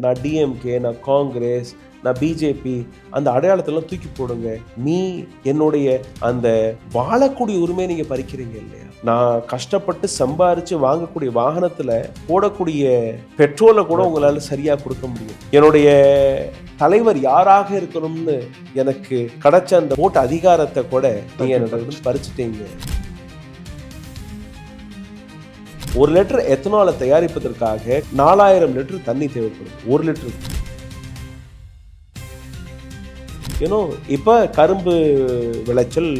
நான் டிஎம்கே, நான் காங்கிரஸ், நான் பிஜேபி, அந்த அடையாளத்தெல்லாம் தூக்கி போடுங்க. நீ என்னுடைய அந்த வாழக்கூடிய உரிமையை நீங்க பறிக்கிறீங்க இல்லையா? நான் கஷ்டப்பட்டு சம்பாரிச்சு வாங்கக்கூடிய வாகனத்துல போடக்கூடிய பெட்ரோலை கூட உங்களால சரியா கொடுக்க முடியும். என்னுடைய தலைவர் யாராக இருக்கணும்னு எனக்கு கிடைச்ச அந்த ஓட்டு அதிகாரத்தை கூட நீங்க என்னோட பறிச்சுட்டீங்க. 1 லிட்டர் எத்தனாலை தயாரிப்பதற்காக 4000 லிட்டர் தண்ணி தேவைப்படும். 1 லிட்டர். இப்ப கரும்பு விளைச்சல்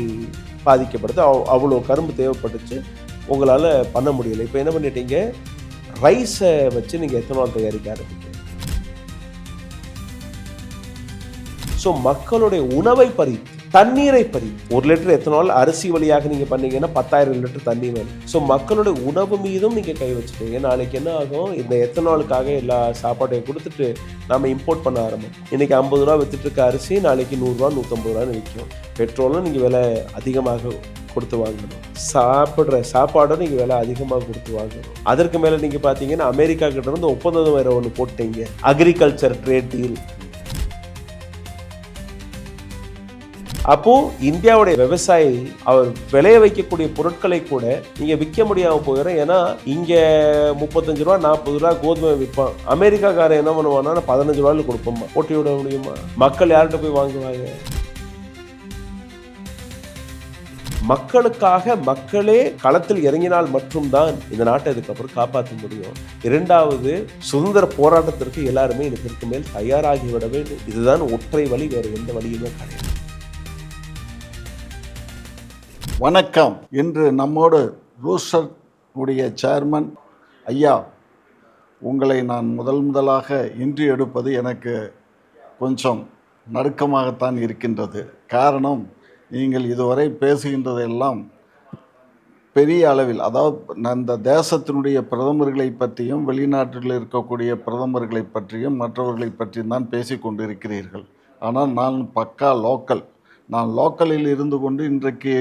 பாதிக்கப்படுது. அவ்வளோ கரும்பு தேவைப்பட்டுச்சு, உங்களால பண்ண முடியல. இப்ப என்ன பண்ணிட்டீங்க? ரைஸை வச்சு நீங்க எத்தனால் தயாரிக்க ஆரம்பிக்கிறீங்க. ஸோ மக்களுடைய உணவை பறித்து, தண்ணீரை பறித்து, 1 லிட்டர் எத்தனால் அரிசி வழியாக நீங்க பண்ணீங்கன்னா 10,000 லிட்டர் தண்ணி வேணும். ஸோ மக்களுடைய உணவு மீதும் நீங்க கை வச்சுட்டீங்க. நாளைக்கு என்ன ஆகும்? இந்த எத்தனாலுக்காக எல்லா சாப்பாட்டையும் கொடுத்துட்டு நம்ம இம்போர்ட் பண்ண ஆரம்பிக்கும். இன்னைக்கு 50 ரூபா வித்துட்டு இருக்க அரிசி நாளைக்கு 100 ரூபா 150 ரூபான்னு விற்கும். பெட்ரோலும் நீங்க விலை அதிகமாக கொடுத்து வாங்கணும். சாப்பிட்ற சாப்பாடும் நீங்க விலை அதிகமாக கொடுத்து வாங்கணும். அதற்கு மேல நீங்க பாத்தீங்கன்னா அமெரிக்கா கிட்ட இருந்து ஒப்பந்தம் வேற ஒன்று போட்டீங்க, அக்ரிகல்ச்சர் ட்ரேட் டீல். அப்போ இந்தியாவுடைய விவசாயி அவர் விளைய வைக்கக்கூடிய பொருட்களை கூட நீங்க விற்க முடியாம போயிடும். ஏன்னா இங்க 35 ரூபா 40 ரூபா கோதுமை விற்பான். அமெரிக்காக்காரன் என்ன பண்ணுவான்னா 15 ரூபாயில கொடுப்போமா? போட்டி விட முடியுமா? மக்கள் யார்கிட்ட போய் வாங்குவாங்க? மக்களுக்காக மக்களே களத்தில் இறங்கினால் மட்டும்தான் இந்த நாட்டை இதுக்கப்புறம் காப்பாற்ற முடியும். 2வது, சுதந்திர போராட்டத்திற்கு எல்லாருமே இதற்கு மேல் தயாராகிவிட வேண்டும். இதுதான் ஒற்றை வழி, வேறு எந்த வழியுமே கிடையாது. வணக்கம். இன்று நம்மோடு ரூஸ்டர் உடைய சேர்மன் ஐயா, உங்களை நான் முதலாக இன்று எடுப்பது எனக்கு கொஞ்சம் நடுக்கமாகத்தான் இருக்கின்றது. காரணம், நீங்கள் இதுவரை பேசுகின்றதெல்லாம் பெரிய அளவில், அதாவது அந்த தேசத்தினுடைய பிரதமர்களை பற்றியும் வெளிநாட்டில் இருக்கக்கூடிய பிரதமர்களை பற்றியும் மற்றவர்களை பற்றியும் தான் பேசி கொண்டிருக்கிறீர்கள். ஆனால் நான் பக்கா லோக்கல். நான் லோக்கலில் இருந்து கொண்டு இன்றைக்கு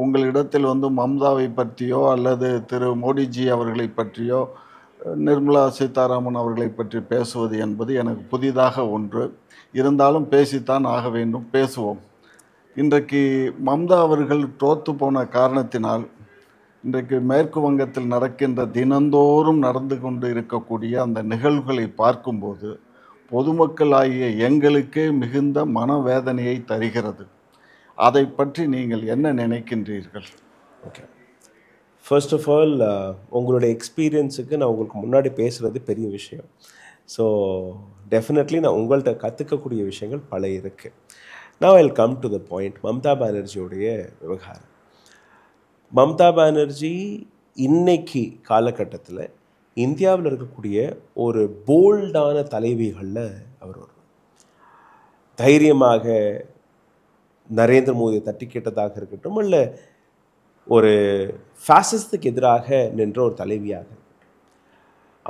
உங்களிடத்தில் மம்தாவை பற்றியோ அல்லது திரு மோடிஜி அவர்களை பற்றியோ நிர்மலா சீதாராமன் அவர்களை பற்றி பேசுவது என்பது எனக்கு புதிதாக ஒன்று. இருந்தாலும் பேசித்தான் ஆக வேண்டும், பேசுவோம். இன்றைக்கு மம்தா அவர்கள் தோற்று போன காரணத்தினால் இன்றைக்கு மேற்கு வங்கத்தில் நடக்கின்ற தினந்தோறும் நடந்து கொண்டு இருக்கக்கூடிய அந்த நிகழ்வுகளை பார்க்கும்போது பொதுமக்கள் ஆகிய எங்களுக்கே மிகுந்த மனவேதனையை தருகிறது. அதை பற்றி நீங்கள் என்ன நினைக்கின்றீர்கள்? ஓகே, ஃபர்ஸ்ட் ஆஃப் ஆல் உங்களுடைய எக்ஸ்பீரியன்ஸுக்கு நான் உங்களுக்கு முன்னாடி பேசுகிறது பெரிய விஷயம். ஸோ டெஃபினெட்லி நான் உங்கள்கிட்ட கற்றுக்கக்கூடிய விஷயங்கள் பல இருக்குது. Now I will come to the point. Mamata பானர்ஜியோடைய விவகாரம். மம்தா பானர்ஜி இன்னைக்கு காலகட்டத்தில் இந்தியாவில் இருக்கக்கூடிய ஒரு போல்டான தலைவிகளில் அவர் ஒரு தைரியமாக நரேந்திர மோடியை தட்டி கேட்டதாக இருக்கட்டும், இல்லை ஒரு ஃபாசிசத்துக்கு எதிராக நின்ற ஒரு தலைவியாக இருக்கட்டும்.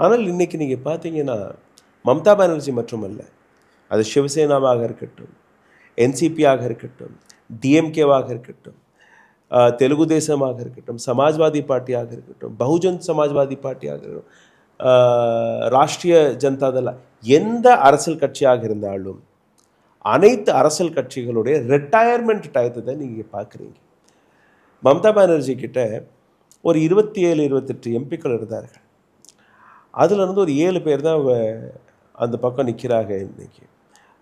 ஆனால் இன்னைக்கு நீங்கள் பார்த்தீங்கன்னா மம்தா பானர்ஜி மட்டுமல்ல, அது சிவசேனாவாக இருக்கட்டும், என்சிபியாக இருக்கட்டும், டிஎம்கேவாக இருக்கட்டும், தெலுங்கு தேசமாக இருக்கட்டும், சமாஜ்வாதி பார்ட்டியாக இருக்கட்டும், பகுஜன் சமாஜ்வாதி பார்ட்டியாக இருக்கட்டும், ராஷ்ட்ரிய ஜனதா தள, எந்த அரசியல் கட்சியாக இருந்தாலும் அனைத்து அரசியல் கட்சிகளுடைய ரிட்டையர்மெண்ட் டயத்தை தான் நீங்கள் பார்க்குறீங்க. மம்தா பானர்ஜி கிட்ட ஒரு 27-28 எம்பிக்கள் இருந்தார்கள். அதுலேருந்து ஒரு 7 பேர் தான் அந்த பக்கம் நிற்கிறாங்க. இன்னைக்கு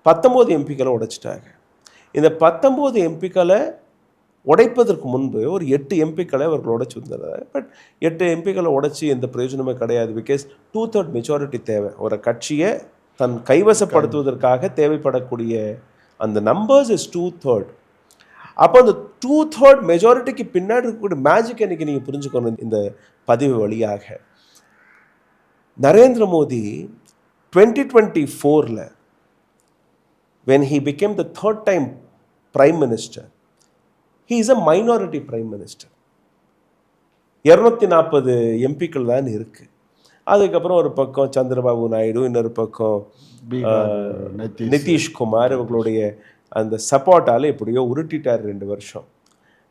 19 எம்பிக்களை உடைச்சிட்டாங்க. இந்த 19 எம்பிக்களை உடைப்பதற்கு முன்பு ஒரு 8 எம்பிக்களை அவர்கள் உடைச்சி வந்தாங்க. பட் 8 எம்பிக்களை உடைச்சி எந்த பிரயோஜனமே கிடையாது. பிகாஸ் 2/3 மெஜாரிட்டி தேவை. ஒரு கட்சியை தன் கைவசப்படுத்துவதற்காக தேவைப்படக்கூடிய அந்த நம்பர்ஸ் இஸ் 2/3. அப்போ அந்த 2/3 மெஜாரிட்டிக்கு பின்னாடி இருக்கக்கூடிய மேஜிக் இன்னைக்கு நீங்கள் புரிஞ்சுக்கணும். இந்த பதிவு வழியாக Narendra Modi 2024 when he became the 3rd time prime minister, he is a minority prime minister. 240 எம்பிக்கள் தான் இருக்கு. அதுக்கப்புறம் ஒரு பக்கம் சந்திரபாபு நாயுடு, இன்னொரு பக்கம் நிதிஷ்குமார், இவங்களுடைய அந்த சப்போர்ட்டால் எப்படியோ உருட்டிட்டார் 2 வருஷம்.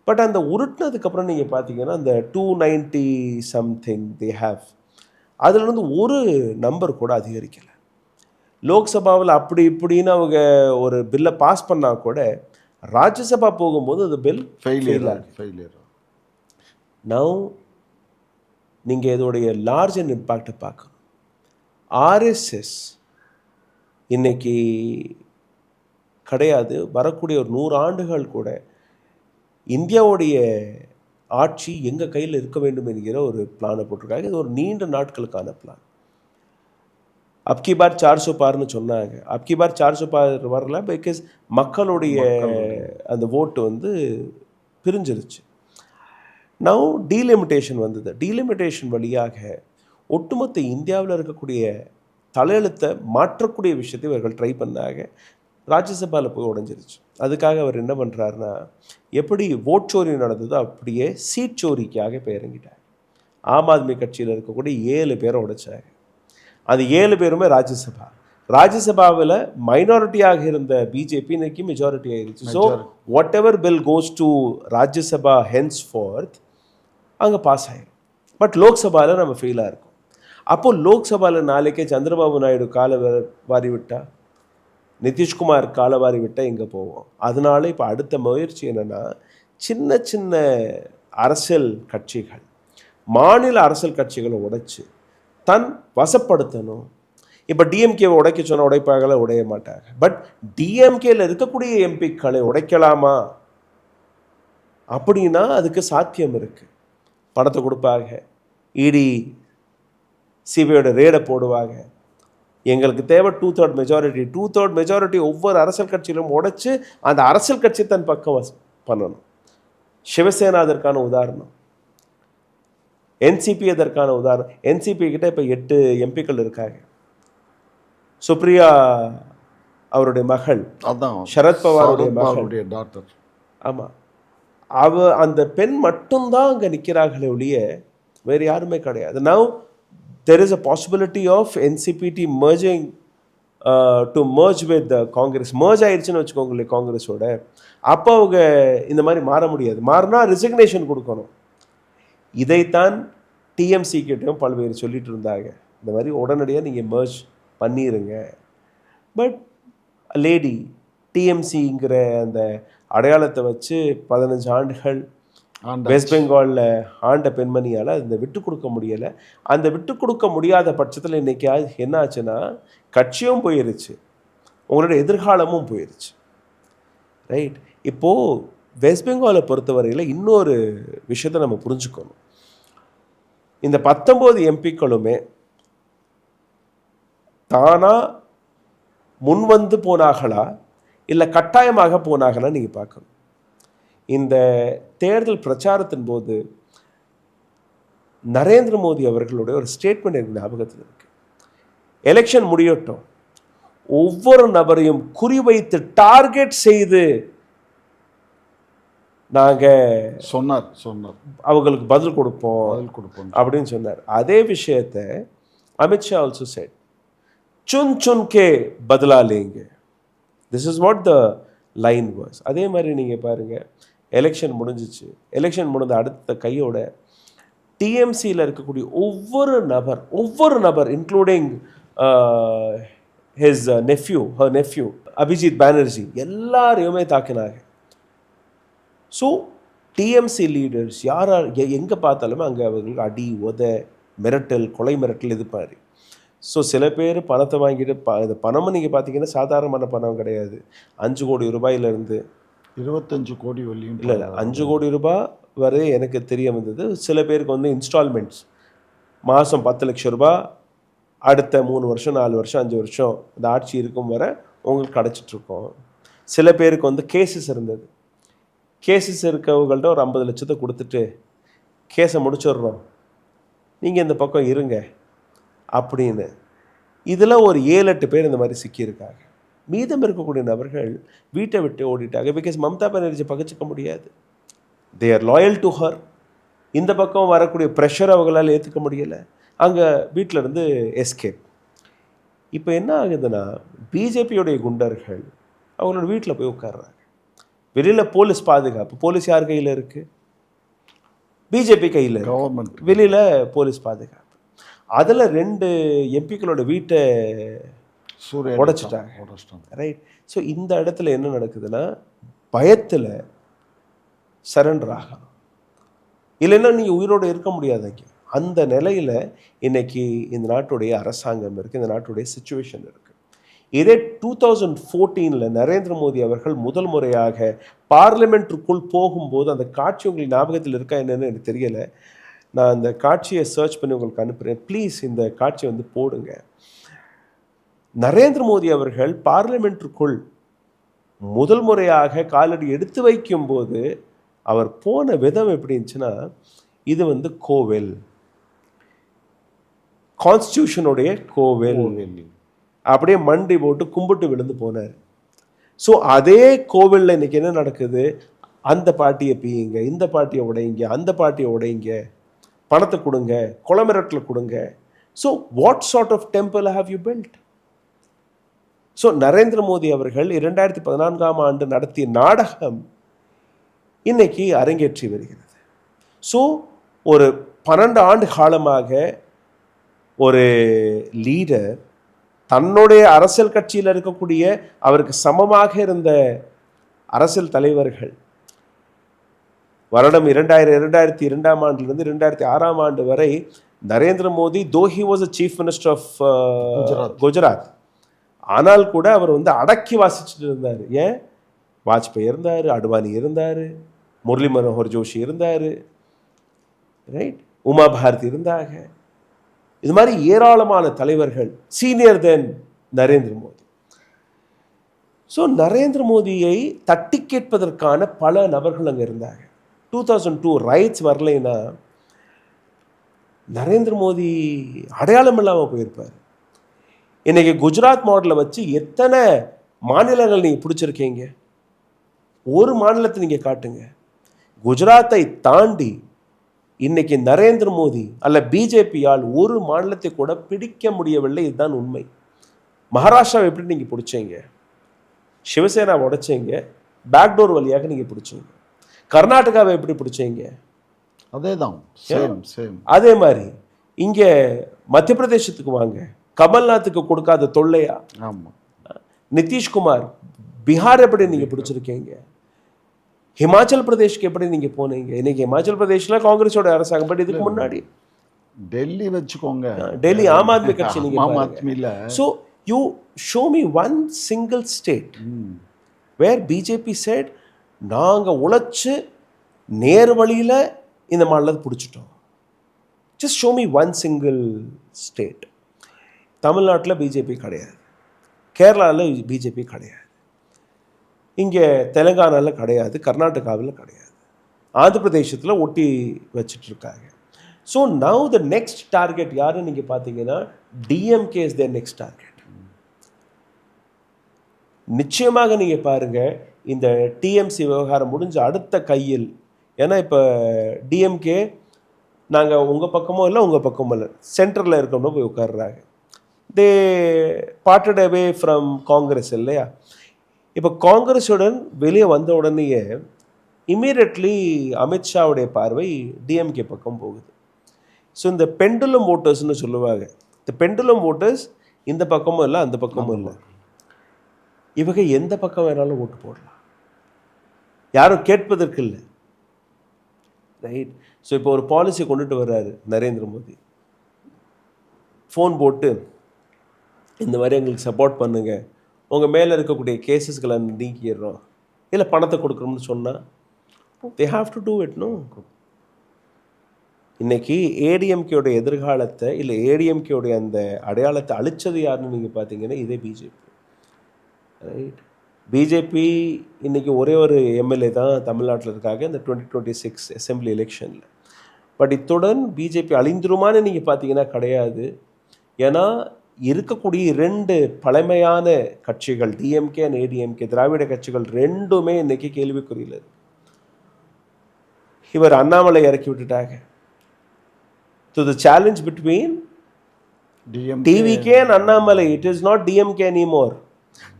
பட் அந்த உருட்டினதுக்கப்புறம் நீங்கள் பார்த்தீங்கன்னா அந்த 290 சம்திங் தே ஹேவ், அதுலேருந்து ஒரு நம்பர் கூட அதிகரிக்கலை. லோக்சபாவில் அப்படி இப்படின்னு அவங்க ஒரு பில்லை பாஸ் பண்ணால் கூட ராஜ்யசபா போகும்போது அது பில் ஃபெயிலியர். நவ் நீங்கள் இதோடைய லார்ஜ் அண்ட் இம்பேக்டை பார்க்கணும். ஆர்எஸ்எஸ் இன்னைக்கு கிடையாது, வரக்கூடிய ஒரு 100 ஆண்டுகள் கூட இந்தியாவுடைய ஆட்சி எங்கள் கையில் இருக்க வேண்டும் என்கிற ஒரு பிளானை போட்டிருக்காங்க. இது ஒரு நீண்ட நாட்களுக்கான பிளான். அப்கி பார் 400 பார்னு சொன்னாங்க. அப்கி பார் 400 பார் வரல, பிகாஸ் மக்களுடைய அந்த ஓட்டு வந்து பிரிஞ்சிருச்சு. நவ் டீலிமிட்டேஷன் வந்தது. டீலிமிட்டேஷன் வழியாக ஒட்டுமொத்த இந்தியாவில் இருக்கக்கூடிய தலையெழுத்தை மாற்றக்கூடிய விஷயத்தை இவர்கள் ட்ரை பண்ணாங்க. ராஜ்யசபாவில் போய் உடஞ்சிருச்சு. அதுக்காக அவர் என்ன பண்ணுறாருன்னா, எப்படி ஓட் சோரி நடந்ததோ அப்படியே சீட் சோரிக்காக இப்போ இறங்கிட்டார். ஆம் ஆத்மி கட்சியில் இருக்கக்கூடிய 7 பேரை உடைச்சாங்க. அது 7 பேருமே ராஜ்யசபாவில் மைனாரிட்டியாக இருந்த பிஜேபி இன்னைக்கு மெஜாரிட்டி ஆகிருச்சு. So what ever bill goes to Rajya Sabha hence fourth அங்கே பாஸ் ஆகிடும். பட் லோக்சபாவில் நம்ம ஃபெயிலாக இருக்கும். அப்போது லோக்சபாவில் நாளைக்கே சந்திரபாபு நாயுடு காலை வாரி விட்டா, நிதிஷ்குமார் காலவாரி விட்டால் எங்கே போவோம்? அதனால இப்போ அடுத்த முயற்சி என்னென்னா, சின்ன சின்ன அரசியல் கட்சிகள், மாநில அரசியல் கட்சிகளை உடைச்சு தன் வசப்படுத்தணும். இப்போ டிஎம்கேவை உடைக்க சொன்னால் உடைப்பாங்கள? உடைய மாட்டாங்க. பட் டிஎம்கேல இருக்கக்கூடிய எம்பிக்களை உடைக்கலாமா அப்படின்னா அதுக்கு சாத்தியம் இருக்குது. பணத்தை கொடுப்பாங்க, இடி சிபிஐயோட ரேடை போடுவாங்க. எங்களுக்கு தேவை 2/3 மெஜாரிட்டி. 2/3 மெஜாரிட்டி ஒவ்வொரு அரசியல் கட்சியிலும் உடைச்சு அந்த அரசியல் கட்சி தன் பக்கம் பண்ணணும். சிவசேனா அதற்கான உதாரணம், என்சிபி அதற்கான உதாரணம். என்சிபி கிட்ட இப்போ 8 எம்பிக்கள் இருக்காங்க. சுப்ரியா அவருடைய மகள், சரத்பவாருடைய மகள் டாக்டர். ஆமாம், அந்த பெண் மட்டும்தான் அங்கே நிற்கிறார்களே ஒழிய வேறு யாருமே கிடையாது. Now there is a possibility of NCPT merging to merge with the Congress. merge ஆயிடுச்சுன்னு வச்சுக்கோங்களேன் காங்கிரஸோட. அப்போ அவங்க இந்த மாதிரி மாற முடியாது. மாறினா ரிசிக்னேஷன் கொடுக்கணும். இதைத்தான் டிஎம்சி கிட்டையும் பல்வேறு சொல்லிட்டு இருந்தாங்க. இந்த மாதிரி உடனடியாக நீங்கள் merge பண்ணிடுங்க. பட் லேடி டிஎம்சிங்கிற அந்த அடையாளத்தை வச்சு 15 ஆண்டுகள் வெஸ்ட் பெங்காலில் ஆண்ட பெண்மணியால் அந்த விட்டு கொடுக்க முடியலை. அந்த விட்டு கொடுக்க முடியாத பட்சத்தில் இன்றைக்கி என்ன ஆச்சுன்னா, கட்சியும் போயிருச்சு, உங்களோட எதிர்காலமும் போயிருச்சு. ரைட். இப்போது வெஸ்ட் பெங்காலை பொறுத்தவரையில் இன்னொரு விஷயத்தை நம்ம புரிஞ்சுக்கணும். இந்த 19 எம்பிக்களுமே தானாக முன்வந்து போனாங்களா இல்லை கட்டாயமாக போனாங்களா நீங்கள் பார்க்கணும். இந்த தேர்தல் பிரச்சாரத்தின் போது நரேந்திர மோடி அவர்களுடைய ஒரு ஸ்டேட்மெண்ட் எனக்கு ஞாபகத்தில் இருக்கு. எலெக்ஷன் முடியட்டும், ஒவ்வொரு நபரையும் குறிவைத்து டார்கெட் செய்து நாங்கள் சொன்னார் அவங்களுக்கு பதில் கொடுப்போம் அப்படின்னு சொன்னார். அதே விஷயத்தை அமித்ஷா ஆல்சோ செட், சுன் சுன் கே பதிலா லேங்க. This is what the line was. அதே மாதிரி நீங்கள் பாருங்கள், எலெக்ஷன் முடிஞ்சிச்சு. எலெக்ஷன் முடிந்த அடுத்த கையோட டிஎம்சியில் இருக்கக்கூடிய ஒவ்வொரு நபர் including her nephew Abhijit Banerjee எல்லாரையுமே தாக்கினாங்க. ஸோ டிஎம்சி லீடர்ஸ் எங்கே பார்த்தாலுமே அங்கே அவங்களுக்கு அடி, உதை, மிரட்டல், கொலை மிரட்டல் இது மாதிரி. ஸோ சில பேர் பணத்தை வாங்கிட்டு இந்த பணமும் நீங்கள் பார்த்தீங்கன்னா சாதாரணமான பணம் கிடையாது. 5 கோடி ரூபாயிலிருந்து 25 கோடி வரையும் இல்லை 5 கோடி ரூபாய் வரை எனக்கு தெரிய வந்தது. சில பேருக்கு வந்து இன்ஸ்டால்மெண்ட்ஸ் மாதம் 10 லட்சம் ரூபாய் அடுத்த 3 வருஷம் 4 வருஷம் 5 வருஷம் இந்த ஆட்சி இருக்கும் வரை உங்களுக்கு கிடச்சிட்ருக்கோம். சில பேருக்கு வந்து கேசஸ் இருந்தது. கேசஸ் இருக்கவங்கள்ட்ட ஒரு 50 லட்சத்தை கொடுத்துட்டு கேஸை முடிச்சிடுறோம், நீங்கள் இந்த பக்கம் இருங்க அப்படின்னு. இதில் ஒரு 7-8 பேர் இந்த மாதிரி சிக்கியிருக்காங்க. மீதம் இருக்கக்கூடிய நபர்கள் வீட்டை விட்டு ஓடிட்டாங்க. பிகாஸ் மம்தா பானர்ஜி பகிச்சிக்க முடியாது. They are loyal to her. இந்த பக்கம் வரக்கூடிய ப்ரெஷர் அவங்களால் ஏற்றுக்க முடியலை. அங்கே வீட்டில் இருந்து எஸ்கேப். இப்போ என்ன ஆகுதுன்னா, பிஜேபியோடைய குண்டர்கள் அவங்களோட வீட்டில் போய் உட்கார்றாங்க. வெளியில் போலீஸ் பாதுகாப்பு. போலீஸ் யார் கையில் இருக்குது? பிஜேபி கையில். கவர்மெண்ட். வெளியில் போலீஸ் பாதுகாப்பு. அதில் 2 எம்பிக்களோட வீட்டை உடைச்சிட்டாங்க. ரைட். ஸோ இந்த இடத்துல என்ன நடக்குதுன்னா, பயத்தில் சரண்டர் ஆகலாம், இல்லைன்னா நீங்கள் உயிரோடு இருக்க முடியாதுங்க. அந்த நிலையில் இன்னைக்கு இந்த நாட்டுடைய அரசாங்கம் இருக்குது, இந்த நாட்டுடைய சுச்சுவேஷன் இருக்குது. இதே 2014 நரேந்திர மோடி அவர்கள் முதல் முறையாக பார்லிமெண்ட்டுக்குள் போகும்போது அந்த காட்சி உங்களுக்கு ஞாபகத்தில் இருக்கா என்னன்னு எனக்கு தெரியலை. நான் அந்த காட்சியை சர்ச் பண்ணி உங்களுக்கு அனுப்புகிறேன். ப்ளீஸ் இந்த காட்சியை வந்து போடுங்க. நரேந்திர மோடி அவர்கள் பார்லிமெண்ட்டுக்குள் முதல் முறையாக காலடி எடுத்து வைக்கும்போது அவர் போன விதம் எப்படி இருந்துச்சுன்னா, இது வந்து கோவில், கான்ஸ்டியூஷனுடைய கோவில், அப்படியே மண்டி போட்டு கும்பிட்டு விழுந்து போனார். ஸோ அதே கோவிலில் இன்னைக்கு என்ன நடக்குது? அந்த பாட்டியை பீயுங்க, இந்த பாட்டியை உடையுங்க, அந்த பாட்டியை உடையுங்க, பணத்தை கொடுங்க, கொலமிரட்டில் கொடுங்க. So what sort of temple have you build? So Narendra Modi அவர்கள் 2014ஆம் ஆண்டு நடத்திய நாடகம் இன்னைக்கு அரங்கேற்றி வருகிறது. ஸோ ஒரு 12 ஆண்டு காலமாக ஒரு லீடர் தன்னுடைய அரசியல் கட்சியில் இருக்கக்கூடிய அவருக்கு சமமாக இருந்த அரசியல் தலைவர்கள் வருடம் 2002ஆம் ஆண்டிலிருந்து 2006ஆம் ஆண்டு வரை Narendra Modi though he was a chief minister of Gujarat, ஆனால் கூட அவர் வந்து அடக்கி வாசிச்சுட்டு இருந்தார். ஏன்? வாஜ்பாய் இருந்தார், அத்வானி இருந்தார், முரளி மனோகர் ஜோஷி இருந்தார், ரைட், உமா பாரதி இருந்தாங்க. இது மாதிரி ஏராளமான தலைவர்கள் சீனியர் தென் நரேந்திர மோடி. ஸோ நரேந்திர மோடியை தட்டி கேட்பதற்கான பல நபர்கள் அங்கே இருந்தாங்க. 2002 ரைட்ஸ் வரலைன்னா நரேந்திர மோடி அடையாளம் இல்லாமல் போயிருப்பார். இன்னைக்கு குஜராத் மாடலை வச்சு எத்தனை மாநிலங்கள் நீங்கள் பிடிச்சிருக்கீங்க? ஒரு மாநிலத்தை நீங்கள் காட்டுங்க. குஜராத்தை தாண்டி இன்னைக்கு நரேந்திர மோடி அல்ல பிஜேபியால் ஒரு மாநிலத்தை கூட பிடிக்க முடியவில்லை. இதுதான் உண்மை. மகாராஷ்டிராவை எப்படி நீங்கள் பிடிச்சீங்க? சிவசேனா உடைச்சீங்க, பேக்டோர் வழியாக நீங்கள் பிடிச்சீங்க. கர்நாடகாவை எப்படி பிடிச்சீங்க? அதே மாதிரி இங்கே மத்திய பிரதேசத்துக்கு வாங்க, கமல்நாத்துக்கு கொடுக்காத தொல்லையா? நிதிஷ்குமார் பீகார் எப்படி நீங்கள் பிடிச்சிருக்கீங்க? ஹிமாச்சல் பிரதேஷ்க்கு எப்படி நீங்கள் போனீங்க? இன்னைக்கு ஹிமாச்சல் பிரதேஷில் காங்கிரஸோட அரசாங்கம். பட் இதுக்கு முன்னாடி டெல்லி வச்சுக்கோங்க, டெல்லி ஆம் ஆத்மி கட்சி. நீங்கள் so you show me one single state where BJP said நாங்கள் உழைச்சு நேரு வழியில் இந்த மாநிலத்தை பிடிச்சிட்டோம். Just show me one single state. தமிழ்நாட்டில் பிஜேபி கிடையாது, கேரளாவில் பிஜேபி கிடையாது, இங்கே தெலுங்கானாவில் கிடையாது, கர்நாடகாவில் கிடையாது, ஆந்திர பிரதேசத்தில் ஒட்டி வச்சுட்ருக்காங்க. So now the next target யாருன்னு நீங்கள் பார்த்தீங்கன்னா DMK is the next target. நிச்சயமாக நீங்கள் பாருங்கள், இந்த டிஎம்சி விவகாரம் முடிஞ்ச அடுத்த கையில், ஏன்னா இப்போ டிஎம்கே நாங்கள் உங்கள் பக்கமோ இல்லை உங்கள் பக்கமோ இல்லை, சென்டரில் இருக்கணும்னு போய் உட்கார்றாங்க. தே பார்ட்டட் அவே ஃப்ரம் காங்கிரஸ் இல்லையா? இப்போ காங்கிரஸுடன் வெளியே வந்த உடனேயே இமீடியட்லி அமித்ஷாவுடைய பார்வை டிஎம்கே பக்கம் போகுது. ஸோ இந்த பெண்டுலம் ஓட்டர்ஸ்னு சொல்லுவாங்க. இந்த பெண்டுலம் ஓட்டர்ஸ் இந்த பக்கமும் இல்லை அந்த பக்கமும் இல்லை, இவங்க எந்த பக்கம் வேணாலும் ஓட்டு போடலாம், யாரும் கேட்பதற்கு இல்லை, ரைட்? ஸோ இப்போ ஒரு பாலிசி கொண்டுட்டு வர்றாரு நரேந்திர மோடி. ஃபோன் போட்டு இந்த மாதிரி எங்களுக்கு சப்போர்ட் பண்ணுங்க, உங்கள் மேலே இருக்கக்கூடிய கேசஸ்களை நீக்கிடுறோம், இல்லை பணத்தை கொடுக்குறோம்னு சொன்னால் they have to do it. No, இன்னைக்கு ஏடிஎம்கேயோட எதிர்காலத்தை இல்லை ஏடிஎம்கேயோடைய அந்த அடையாளத்தை அழிச்சது யாருன்னு நீங்கள் பார்த்தீங்கன்னா இதே பிஜேபி, ரைட்? பிஜேபி இன்னைக்கு ஒரே ஒரு எம்எல்ஏ தான் தமிழ்நாட்டில் இருக்காங்க இந்த 2026 அசெம்பிளி எலெக்ஷனில். பட் இத்துடன் பிஜேபி அழிந்துருமான்னு நீங்கள் பார்த்தீங்கன்னா கிடையாது. ஏன்னா இருக்கக்கூடிய 2 பழமையான கட்சிகள் டிஎம்கே அண்ட் ஏடிஎம்கே, திராவிட கட்சிகள் ரெண்டுமே இன்னைக்கு கேள்விக்குறியில். இவர் அண்ணாமலை இறக்கி விட்டுட்டாங்க. So the challenge between TVK and Annamalai, it is not DMK anymore.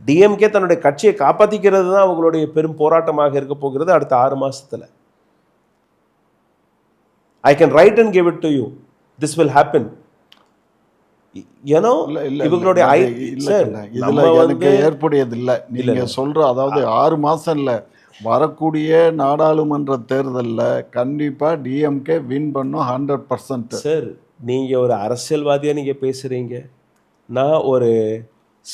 DMK தன்னுடைய கட்சியை காப்பாற்றிக்கிறது தான் அவங்களுடைய பெரும் போராட்டமாக இருக்க போகிறது அடுத்த 6 மாசத்துல. I can write and give it to you, this will happen. ஏன்னா இல்ல இல்ல இவங்களுடைய இல்ல இல்ல சார் கண்ணா, இதுல நம்ம எனக்கு ஏற்புடையது இல்ல. நீங்க சொல்ற, அதாவது 6 மாசம் இல்ல, வரக்கூடிய நாடாளுமன்ற தேர்தல்ல கண்டிப்பா டிஎம்கே வின் பண்ணும் 100%. சார் நீங்க ஒரு அரசியல்வாதியா நீங்க பேசுறீங்க, நான் ஒரு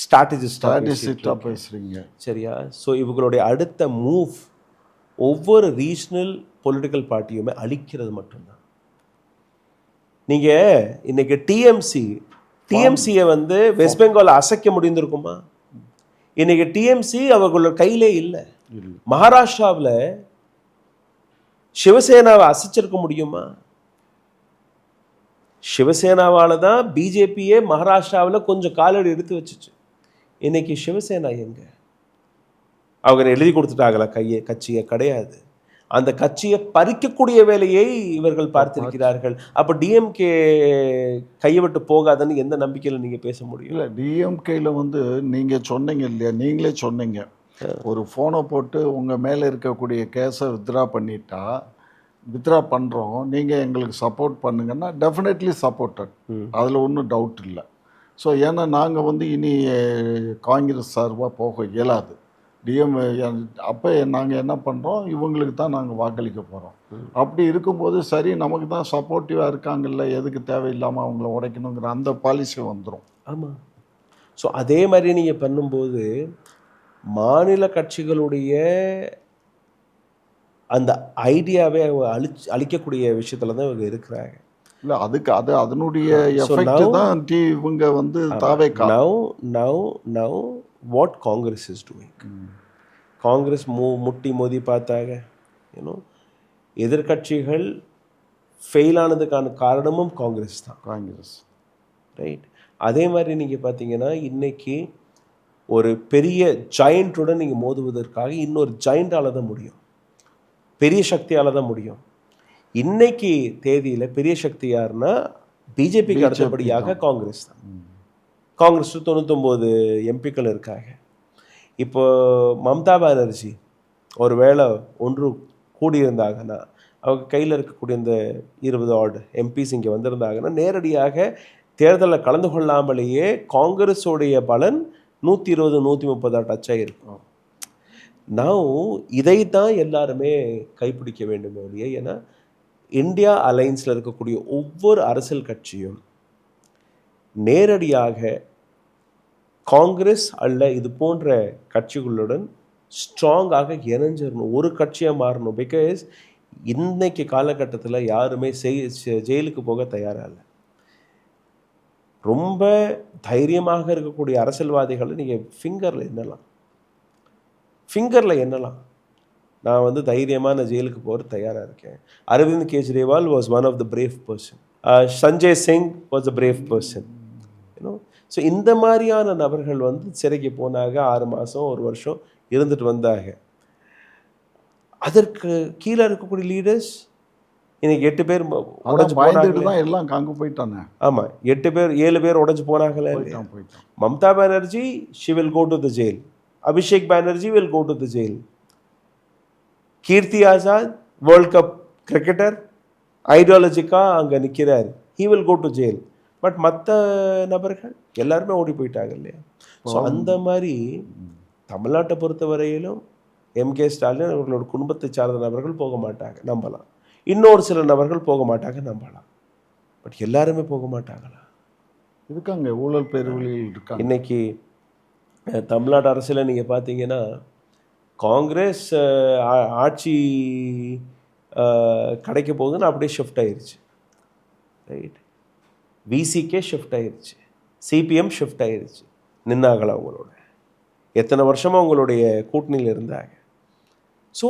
ஸ்ட்ராட்டஜிஸ்டா ஸ்ட்ராட்டஜிஸ்டா பேசுறீங்க. சரியா? ஸோ இவங்களுடைய அடுத்த மூவ் ஒவ்வொரு ரீஜனல் பொலிட்டிக்கல் பார்ட்டியுமே அழிக்கிறது மட்டும்தான். நீங்க இன்னைக்கு டிஎம்சியை வந்து வெஸ்ட் பெங்கால் அசைக்க முடிந்திருக்குமா? இன்னைக்கு டிஎம்சி அவர்களோட கையிலே இல்லை. மகாராஷ்டிராவில் சிவசேனாவை அசைச்சிருக்க முடியுமா? சிவசேனாவால தான் பிஜேபியே மகாராஷ்டிராவில் கொஞ்சம் காலடி எடுத்து வச்சுச்சு. இன்னைக்கு சிவசேனா எங்க? அவங்க எழுதி கொடுத்துட்டாங்களா கட்சியை? கிடையாது. அந்த கட்சியை பறிக்கக்கூடிய வேலையை இவர்கள் பார்த்திருக்கிறார்கள். அப்போ டிஎம்கே கையை விட்டு போகாதுன்னு எந்த நம்பிக்கையில் நீங்கள் பேச முடியும்? இல்லை, டிஎம்கேல வந்து நீங்கள் சொன்னீங்க இல்லையா, நீங்களே சொன்னீங்க, ஒரு ஃபோனை போட்டு உங்கள் மேலே இருக்கக்கூடிய கேஸை வித்ரா பண்ணுறோம், நீங்கள் எங்களுக்கு சப்போர்ட் பண்ணுங்கன்னா டெஃபினெட்லி சப்போர்ட்டட், அதில் ஒன்றும் டவுட் இல்லை. ஸோ ஏன்னா நாங்கள் வந்து இனி காங்கிரஸ் சார்பாக போக இயலாது. அப்போ நாங்கள் என்ன பண்ணுறோம், இவங்களுக்கு தான் நாங்கள் வாக்களிக்க போகிறோம். அப்படி இருக்கும்போது சரி, நமக்கு தான் சப்போர்ட்டிவாக இருக்காங்கல்ல, எதுக்கு தேவையில்லாமல் அவங்கள உடைக்கணுங்கிற அந்த பாலிசி வந்துடும். ஆமாம். ஸோ அதே மாதிரி நீங்கள் பண்ணும்போது மாநில கட்சிகளுடைய அந்த ஐடியாவே அழிக்கக்கூடிய விஷயத்துல தான் இவங்க இருக்கிறாங்க. இல்லை, அது அதனுடைய எஃபெக்ட் தான் இவங்க வந்து தாவேகா. Now what Congress is doing, Congress முட்டி மோதி பார்த்தாங்க. எதிர்கட்சிகள் ஃபெயில் ஆனதுக்கான காரணமும் காங்கிரஸ் தான். ரைட். அதே மாதிரி நீங்கள் பார்த்தீங்கன்னா இன்னைக்கு ஒரு பெரிய ஜாயிண்ட்டுடன் நீங்கள் மோதுவதற்காக இன்னொரு ஜாயிண்டால் தான் முடியும், பெரிய சக்தியால் தான் முடியும். இன்னைக்கு தேதியில் பெரிய சக்தி யாருன்னா பிஜேபிக்கு அடுத்தபடியாக காங்கிரஸ் தான். காங்கிரஸ் 99 எம்பிக்கள் இருக்காங்க. இப்போ மம்தா பானர்ஜி ஒரு வேளை ஒன்று கூடியிருந்தாங்கன்னா, அவங்க கையில் இருக்கக்கூடிய இந்த 20 ஆட் எம்பிஸ் இங்கே வந்திருந்தாங்கன்னா நேரடியாக தேர்தலில் கலந்து கொள்ளாமலேயே காங்கிரஸோடைய பலன் 120 130 டச் ஆகிருக்கும். நான் இதை தான் எல்லாருமே கைப்பிடிக்க வேண்டும் இல்லையே. ஏன்னா இந்தியா அலைன்ஸில் இருக்கக்கூடிய ஒவ்வொரு அரசியல் கட்சியும் நேரடியாக காங்கிரஸ் அல்ல இது போன்ற கட்சிகளுடன் ஸ்ட்ராங்காக இணைஞ்சிடணும், ஒரு கட்சியாக மாறணும். பிகாஸ் இன்னைக்கு காலகட்டத்தில் யாருமே ஜெயிலுக்கு போக தயாராக இல்லை. ரொம்ப தைரியமாக இருக்கக்கூடிய அரசியல்வாதிகளை நீங்கள் ஃபிங்கரில் எண்ணலாம். நான் வந்து தைரியமாக நான் ஜெயிலுக்கு போகிற தயாராக இருக்கேன். Arvind Kejriwal was one of the brave person. Sanjay Singh was a brave person. So இந்த மாதிரியான நபர்கள் வந்து சிறைக்கு போனாங்க, 6 மாதம் 1 வருஷம் இருந்துட்டு வந்தாங்க. அதற்கு கீழே இருக்கக்கூடிய லீடர்ஸ் இன்னைக்கு 8 பேர் உடஞ்சு போனாங்க, எல்லாம் அங்கே போயிட்டாங்க. ஆமாம், 7 பேர் உடஞ்சு போனாங்களே. Mamata Banerjee she will go to the jail, Abhishek Banerjee will go to the jail, Kirti Azad world cup cricketer ஐடியாலஜிக்காக அங்கே நிற்கிறார், he will go to jail. But மற்ற நபர்கள் எல்லாருமே ஓடி போயிட்டாங்க இல்லையா. ஸோ அந்த மாதிரி தமிழ்நாட்டை பொறுத்த வரையிலும் எம்கே ஸ்டாலின் அவர்களோட குடும்பத்தை சார்ந்த நபர்கள் போக மாட்டாங்க, நம்பலாம். இன்னொரு சில நபர்கள் போக மாட்டாங்க, நம்பலாம். பட் எல்லாருமே போக மாட்டாங்களா? இருக்காங்க, ஊழல் பேர்வழியில் இருக்காங்க. இன்னைக்கு தமிழ்நாடு அரசியலில் நீங்கள் பார்த்தீங்கன்னா காங்கிரஸ் ஆட்சி கிடைக்க போகுதுன்னு அப்படியே ஷிஃப்ட் ஆயிடுச்சு. ரைட். விசிகே ஷிஃப்ட் ஆயிடுச்சு, சிபிஎம் ஷிஃப்ட் ஆயிடுச்சு. நின்னாங்களா அவங்களோட? எத்தனை வருஷமாக அவங்களுடைய கூட்டணியில் இருந்தாங்க. ஸோ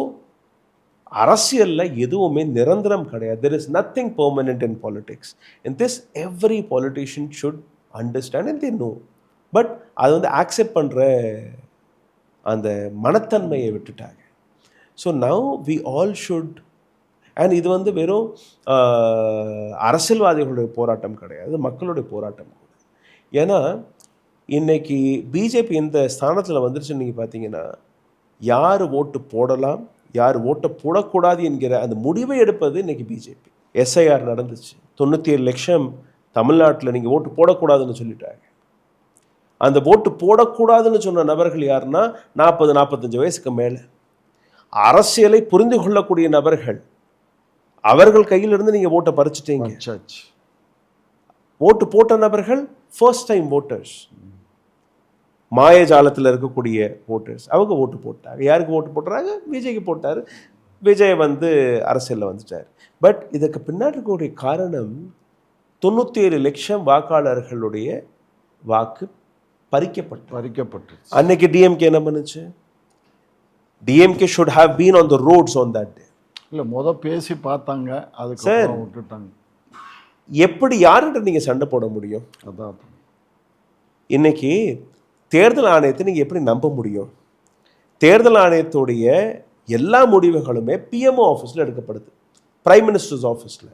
அரசியலில் எதுவுமே நிரந்தரம் கிடையாது. There is nothing permanent in politics. In this every politician should understand and they know. But அது வந்து ஆக்செப்ட் பண்ணுற அந்த மனத்தன்மையை விட்டுட்டாங்க. So now we all should, and இது வந்து வெறும் அரசியல்வாதிகளுடைய போராட்டம் கிடையாது, மக்களுடைய போராட்டம் கூட. ஏன்னா இன்னைக்கு பிஜேபி இந்த ஸ்தானத்தில் வந்துருச்சுன்னு நீங்கள் பார்த்தீங்கன்னா, யார் ஓட்டு போடலாம் யார் ஓட்டை போடக்கூடாது என்கிற அந்த முடிவை எடுப்பது இன்னைக்கு பிஜேபி. எஸ்ஐஆர் நடந்துச்சு, 97 லட்சம் தமிழ்நாட்டில் நீங்கள் ஓட்டு போடக்கூடாதுன்னு சொல்லிட்டாங்க. அந்த ஓட்டு போடக்கூடாதுன்னு சொன்ன நபர்கள் யாருன்னா 40-45 வயசுக்கு மேலே அரசியலை புரிந்து கொள்ளக்கூடிய நபர்கள். அவர்கள் கையிலிருந்து நீங்கள் ஓட்டை பறிச்சுட்டீங்க. ஓட்டு போட்ட நபர்கள் ஃபர்ஸ்ட் டைம் ஓட்டர்ஸ், மாயஜாலத்தில் இருக்கக்கூடிய ஓட்டர்ஸ். அவங்க ஓட்டு போட்டாங்க. யாருக்கு ஓட்டு போட்டுறாங்க? விஜய்க்கு போட்டார். விஜய் அரசியலில் வந்துட்டார். பட் இதற்கு பின்னாடி இருக்கக்கூடிய காரணம் 97 லட்சம் வாக்காளர்களுடைய வாக்கு பறிக்கப்பட்டு. அன்னைக்கு டிஎம்கே என்ன பண்ணுச்சு? DMK should have been on the roads on that day. இல்லை பேசி பார்த்தாங்க, அதுக்கு விட்டுட்டாங்க. எப்படி யாருன்ற நீங்க சண்டை போட முடியும்? அதான் இன்னைக்கு தேர்தல் ஆணையத்தை நீங்க எப்படி நம்ப முடியும்? தேர்தல் ஆணையத்துடைய எல்லா முடிவுகளுமே பிஎம்ஓ ஆஃபீஸில் எடுக்கப்படுது, பிரைம் மினிஸ்டர்ஸ் ஆஃபீஸில்.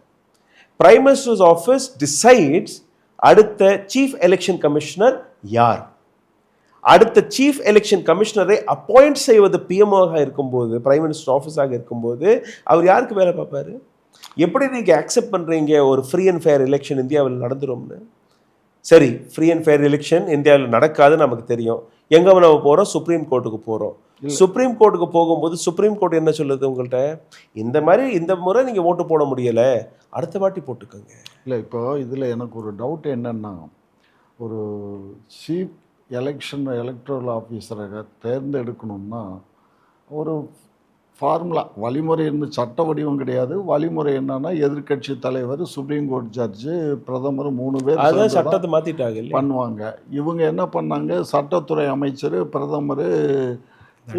பிரைம் மினிஸ்டர்ஸ் ஆஃபீஸ் டிசைட்ஸ் அடுத்த சீஃப் எலெக்ஷன் கமிஷனர் யார். அடுத்த சீஃப் எலெக்ஷன் கமிஷனரை அப்பாயிண்ட் செய்வது பிஎம்ஓவாக இருக்கும்போது, பிரைம் மினிஸ்டர் ஆஃபீஸாக இருக்கும்போது அவர் யாருக்கு வேலை பார்ப்பாரு? எப்படி நீங்கள் அக்செப்ட் பண்ணுறீங்க ஒரு ஃப்ரீ அண்ட் ஃபேர் எலெக்ஷன் இந்தியாவில் நடந்துரும்னு? சரி, ஃப்ரீ அண்ட் ஃபேர் எலெக்ஷன் இந்தியாவில் நடக்காதுன்னு நமக்கு தெரியும். எங்கே நம்ம போகிறோம்? சுப்ரீம் கோர்ட்டுக்கு போகிறோம். சுப்ரீம் கோர்ட்டுக்கு போகும்போது சுப்ரீம் கோர்ட் என்ன சொல்லுது உங்கள்கிட்ட? இந்த முறை நீங்கள் ஓட்டு போட முடியலை, அடுத்த வாட்டி போட்டுக்கோங்க. இல்லை, இப்போ இதில் எனக்கு ஒரு டவுட் என்னென்னா, ஒரு சீஃப் எலக்ட்ரல் ஆஃபீஸரை தேர்ந்தெடுக்கணும்னா ஒரு ஃபார்முலா, வழிமுறை சட்ட வடிவம் கிடையாது. வழிமுறை என்னன்னா எதிர்கட்சி தலைவர், சுப்ரீம் கோர்ட் ஜட்ஜு, பிரதமர் 3 பேர் சட்டத்தை மாற்றிட்டாங்க பண்ணுவாங்க. இவங்க என்ன பண்ணாங்க? சட்டத்துறை அமைச்சர், பிரதமர்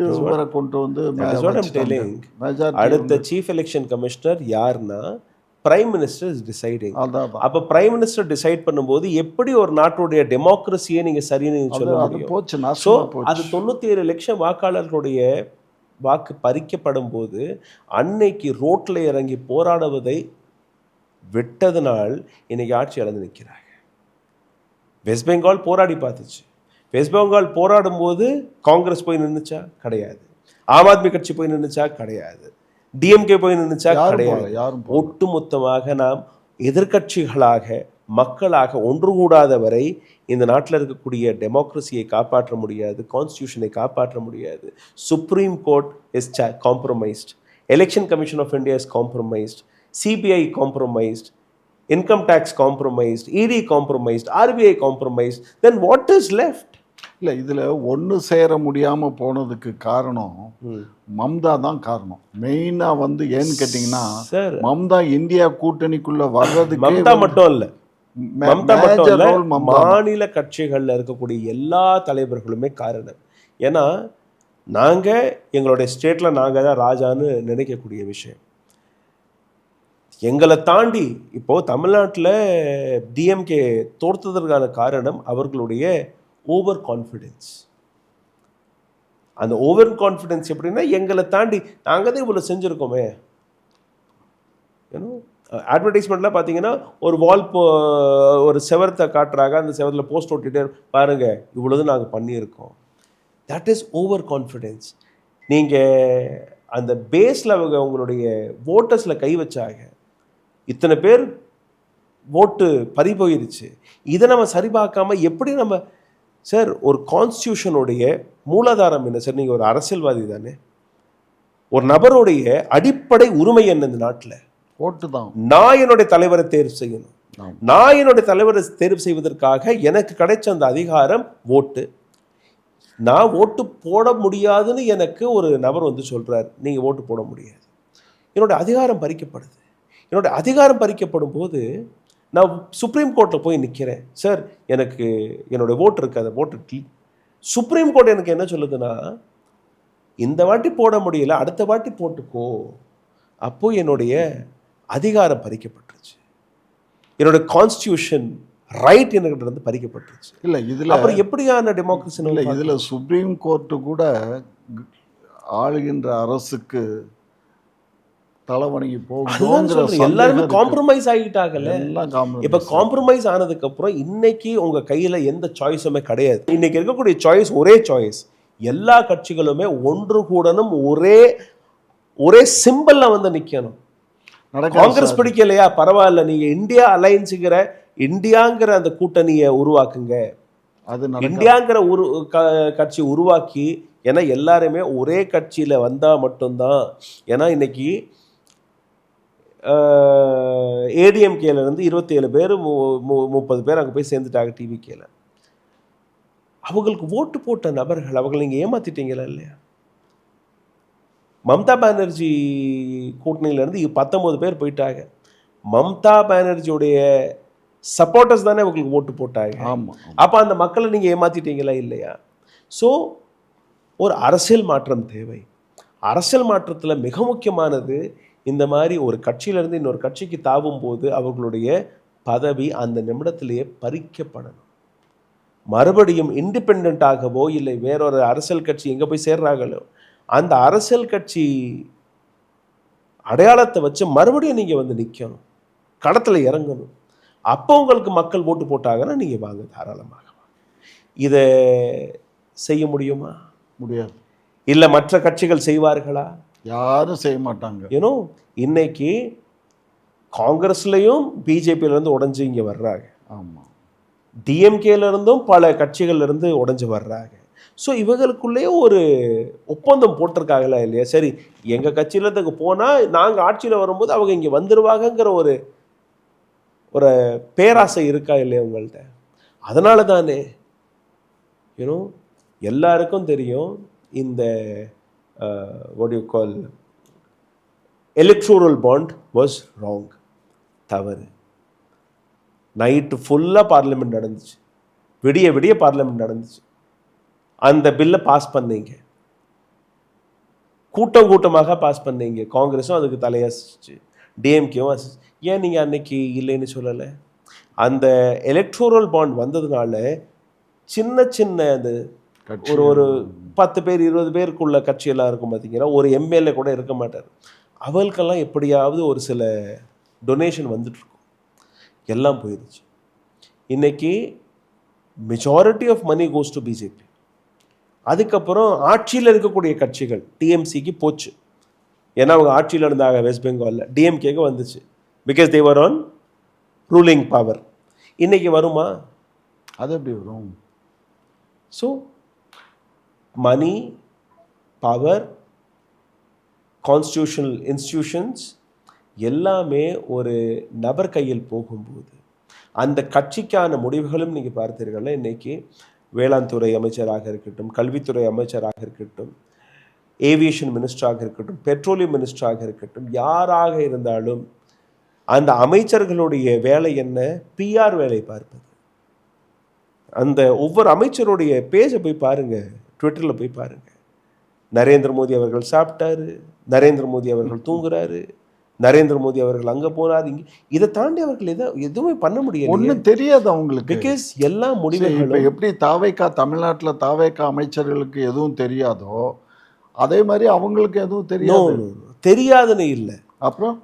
இவரை கொண்டு வந்து அடுத்த சீஃப் எலெக்ஷன் கமிஷனர் யாருன்னா பிரைம் மினிஸ்டர் இஸ் டிசைடிங். அப்ப பிரைம் மினிஸ்டர் டிசைட் பண்ணும்போது எப்படி ஒரு நாட்டுடைய டெமோக்ரஸியை நீங்க சரின்னு சொல்ல முடியும்? ஸோ அது 97 லட்சம் வாக்காளர்களுடைய வாக்கு பறிக்கப்படும் போது அன்னைக்கு ரோட்ல இறங்கி போராடுவதை விட்டதனால் இன்னைக்கு ஆட்சி இழந்து நிற்கிறாங்க. வெஸ்ட் பெங்கால் போராடி பார்த்துச்சு. வெஸ்ட் பெங்கால் போராடும் போது காங்கிரஸ் போய் நின்றுச்சா? கிடையாது. ஆம் ஆத்மி கட்சி போய் நின்றுச்சா? கிடையாது. டிஎம்கே போய் நின்றுச்சா? கிடையாது. ஒட்டுமொத்தமாக நாம் எதிர்கட்சிகளாக, மக்களாக ஒன்று கூடாத வரை இந்த நாட்டில் இருக்கக்கூடிய டெமோக்ரஸியை காப்பாற்ற முடியாது, கான்ஸ்டியூஷனை காப்பாற்ற முடியாது. Supreme court is compromised, election commission of India is compromised, CBI compromised, income tax compromised, ED compromised, RBI compromised. Then what is left? இல்லை, இதில் ஒன்று சேர முடியாமல் போனதுக்கு காரணம் மம்தா தான் காரணம். மெயினாக ஏன்னு கேட்டிங்கன்னா, மம்தா இந்தியா கூட்டணிக்குள்ளே வர்றதுக்கு மம்தா மட்டும் இல்லை, மம்தா மட்டும் இல்லை, மாநில கட்சிகளில் இருக்கக்கூடிய எல்லா தலைவர்களுமே காரணம். ஏன்னா நாங்கள் எங்களுடைய ஸ்டேட்டில் நாங்கள் தான் ராஜான்னு நினைக்கக்கூடிய விஷயம். எங்களை தாண்டி இப்போது தமிழ்நாட்டில் டிஎம்கே தோற்றதற்கான காரணம் அவர்களுடைய ஓவர் கான்ஃபிடென்ஸ். அந்த ஓவர் கான்ஃபிடென்ஸ் எப்படின்னா, எங்களை தாண்டி நாங்கள் தான் இவ்வளோ செஞ்சுருக்கோமே. ஏன்னா அட்வர்டைஸ்மெண்ட்லாம் பார்த்தீங்கன்னா ஒரு செவரத்தை காட்டுறாங்க, அந்த செவரத்தில் போஸ்ட் ஓட்டிகிட்டே பாருங்க இவ்வளோது நாங்கள் பண்ணியிருக்கோம். That is over confidence. நீங்கள் அந்த பேஸில் உங்களுடைய ஓட்டர்ஸில் கை வச்சாங்க, இத்தனை பேர் ஓட்டு பறி போயிருச்சு. இதை நம்ம சரி பார்க்காம எப்படி நம்ம சார், ஒரு கான்ஸ்டியூஷனுடைய மூலாதாரம் என்ன சார்? நீங்கள் ஒரு அரசியல்வாதி தானே. ஒரு நபருடைய அடிப்படை உரிமை என்ன இந்த நாட்டில்? ஓட்டு தான். நான் என்னுடைய தலைவரை தேர்வு செய்யணும். நான் என்னுடைய தலைவரை தேர்வு செய்வதற்காக எனக்கு கிடைச்ச அந்த அதிகாரம் ஓட்டு. நான் ஓட்டு போட முடியாதுன்னு எனக்கு ஒரு நபர் சொல்றார், நீங்கள் ஓட்டு போட முடியாது. என்னுடைய அதிகாரம் பறிக்கப்படுது. என்னுடைய அதிகாரம் பறிக்கப்படும் போது நான் சுப்ரீம் கோர்ட்டில் போய் நிற்கிறேன். சார், எனக்கு என்னுடைய ஓட்டு இருக்குது, அந்த ஓட்டு சுப்ரீம் கோர்ட் எனக்கு என்ன சொல்லுதுன்னா, இந்த வாட்டி போட முடியல, அடுத்த வாட்டி போட்டுக்கோ. அப்போது என்னுடைய அதிகாரம் பறிக்கப்பட்டுருச்சு, என்னுடைய கான்ஸ்டியூஷன் ரைட் எனக்கு பறிக்கப்பட்டுருச்சு. இல்லை, இதில் அப்புறம் எப்படியான டெமோக்ரஸி? இல்லை, இதில் சுப்ரீம் கோர்ட்டு கூட ஆளுகின்ற அரசுக்கு தலைவணங்கி போகுது. எல்லாருமே காம்ப்ரமைஸ் ஆகிட்டாங்கல்ல. இப்ப காம்ப்ரமைஸ் ஆனதுக்கு அப்புறம் இன்னைக்கு உங்க கையில எந்த சாய்ஸுமே கிடையாது. இன்னைக்கு இருக்கக்கூடிய சாய்ஸ் ஒரே சாய்ஸ். எல்லா கட்சிகளுமே ஒன்று கூடணும், ஒரே சிம்பிள்ல நிக்கணும். காங்கிரஸ் பிடிக்கலையா? பரவாயில்ல, நீங்க இந்தியா அலையன்ஸுங்கிற இந்தியாங்கிற அந்த கூட்டணியை உருவாக்குங்க, அது நடக்க இந்தியாங்கிற கட்சி உருவாக்கி, ஏன்னா எல்லாருமே ஒரே கட்சியில வந்தா மட்டும்தான். ஏன்னா இன்னைக்கு ஏடிஎம்கேல இருந்து 27 பேர் 30 பேர் அங்கே போய் சேர்ந்துட்டாங்க டிவிகேல. அவங்களுக்கு ஓட்டு போட்ட நபர்கள் அவங்களை நீங்க ஏமாத்திட்டீங்களா இல்லையா? மம்தா பானர்ஜி கூட்டணியிலேருந்து 19 பேர் போயிட்டாங்க. மம்தா பானர்ஜியுடைய சப்போர்ட்டர்ஸ் தானே அவங்களுக்கு ஓட்டு போட்டாங்க. ஆமா. அப்போ அந்த மக்களை நீங்கள் ஏமாத்திட்டீங்களா இல்லையா? ஸோ ஒரு அரசியல் மாற்றம் தேவை. அரசியல் மாற்றத்தில் மிக முக்கியமானது இந்த மாதிரி ஒரு கட்சியிலேருந்து இன்னொரு கட்சிக்கு தாவும் போது அவர்களுடைய பதவி அந்த நிமிடத்திலேயே பறிக்கப்படணும். மறுபடியும் இண்டிபெண்டாகவோ இல்லை வேறொரு அரசியல் கட்சி எங்கே போய் சேர்றாங்களோ அந்த அரசியல் கட்சி அடையாளத்தை வச்சு மறுபடியும் நீங்கள் வந்து நிற்கணும், களத்தில் இறங்கணும். அப்போ உங்களுக்கு மக்கள் ஓட்டு போட்டாங்கன்னா நீங்கள் வாங்க, தாராளமாக வாங்க. இதை செய்ய முடியுமா? முடியாது. இல்லை மற்ற கட்சிகள் செய்வார்களா? யாரும் செய்ய மாட்டாங்க. ஏன்னோ இன்னைக்கு காங்கிரஸ்லையும் பிஜேபியிலேருந்து உடஞ்சி இங்கே வர்றாங்க. ஆமாம். டிஎம்கேலேருந்தும் பல கட்சிகள்லேருந்து உடஞ்சி வர்றாங்க. ஸோ இவங்களுக்குள்ளேயே ஒரு ஒப்பந்தம் போட்டிருக்காங்களா இல்லையா? சரி, எங்கள் கட்சியிலேருந்து போனால் நாங்கள் ஆட்சியில் வரும்போது அவங்க இங்கே வந்துடுவாங்கங்கிற ஒரு ஒரு பேராசை இருக்கா இல்லையா உங்கள்கிட்ட? அதனால தானே யூனோ எல்லாருக்கும் தெரியும் இந்த what you call electoral bond was wrong, தவறு. நைட்டு ஃபுல்லாக பார்லிமெண்ட் நடந்துச்சு, விடிய விடிய பார்லிமெண்ட் நடந்துச்சு. அந்த பில்லை பாஸ் பண்ணீங்க, கூட்டம் கூட்டமாக பாஸ் பண்ணீங்க. காங்கிரஸும் அதுக்கு தலையசிச்சு, டிஎம்கேவும் அசிச்சு. ஏன் நீங்கள் அன்னைக்கு இல்லைன்னு சொல்லலை? அந்த எலக்ட்ரோரல் பாண்ட் வந்ததுனால சின்ன சின்ன அந்த ஒரு 10 பேர் 20 பேருக்குள்ள கட்சியெல்லாம் இருக்கும் பார்த்தீங்கன்னா, ஒரு எம்எல்ஏ கூட இருக்க மாட்டார். அவளுக்கெல்லாம் எப்படியாவது ஒரு சில டொனேஷன் வந்துட்டுருக்கும், எல்லாம் போயிடுச்சு. இன்னைக்கு majority of money goes to BJP. அதுக்கப்புறம் ஆட்சியில் இருக்கக்கூடிய கட்சிகள் டிஎம்சிக்கு போச்சு, ஏன்னா அவங்க ஆட்சியில் இருந்தாங்க வெஸ்ட் பெங்காலில். டிஎம்கேக்கு வந்துச்சு, because they were on ruling power. இன்னைக்கு வருமா? அது எப்படி வரும்? So money, power, constitutional institutions எல்லாமே ஒரு நபர் கையில் போகும்போது அந்த கட்சிக்கான முடிவுகளும் நீங்கள் பார்த்தீர்கள்ல. இன்னைக்கு வேளாண் துறை அமைச்சராக இருக்கட்டும், கல்வித்துறை அமைச்சராக இருக்கட்டும், ஏவியேஷன் மினிஸ்டராக இருக்கட்டும், பெட்ரோலியம் மினிஸ்டராக இருக்கட்டும், யாராக இருந்தாலும் அந்த அமைச்சர்களுடைய வேலை என்ன? பிஆர் வேலை பார்ப்பது. அந்த ஒவ்வொரு அமைச்சருடைய பேஜை போய் பாருங்க, ட்விட்டரில் போய் பாருங்க. நரேந்திர மோடி அவர்கள் சாப்பிட்டாரு, நரேந்திர மோடி அவர்கள் தூங்குறாரு, நரேந்திர மோடி அவர்கள் அங்கே போனார், இங்கே. இதை தாண்டி அவர்கள் எதுவுமே பண்ண முடியாது, ஒன்றும் தெரியாது அவங்களுக்கு. பிகாஸ் எல்லா முடிவுகளும் எப்படி தாவேக்கா தமிழ்நாட்டில் தாவேக்கா அமைச்சர்களுக்கு எதுவும் தெரியாதோ அதே மாதிரி அவங்களுக்கு எதுவும் தெரியாது. தெரியாதுன்னு இல்லை, அப்புறம்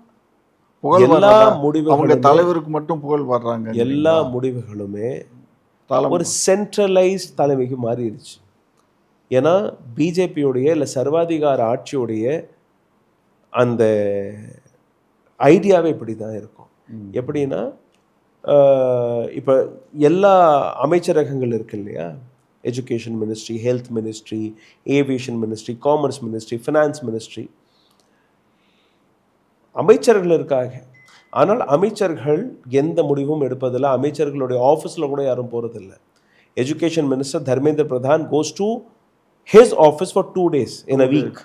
எல்லா முடிவுகளும் அவங்க தலைவருக்கு மட்டும் புகழ் வர்றாங்க. எல்லா முடிவுகளுமே ஒரு சென்ட்ரலைஸ்ட் தலைமைக்கு மாறிடுச்சு. ஏன்னா பிஜேபியோடைய இல்லை சர்வாதிகார ஆட்சியுடைய அந்த ஐடியாவே இப்படி தான் இருக்கும். எப்படின்னா இப்போ எல்லா அமைச்சரகங்கள் இருக்கு இல்லையா? Education ministry, health ministry, aviation ministry, commerce ministry, finance ministry, அமைச்சர்கள் இருக்காங்க. ஆனால் அமைச்சர்கள் எந்த முடிவும் எடுப்பதில்லை, அமைச்சர்களுடைய ஆஃபீஸில் கூட யாரும் போகிறதில்லை. Education minister Dharmendra Pradhan goes to his office for 2 days in a week.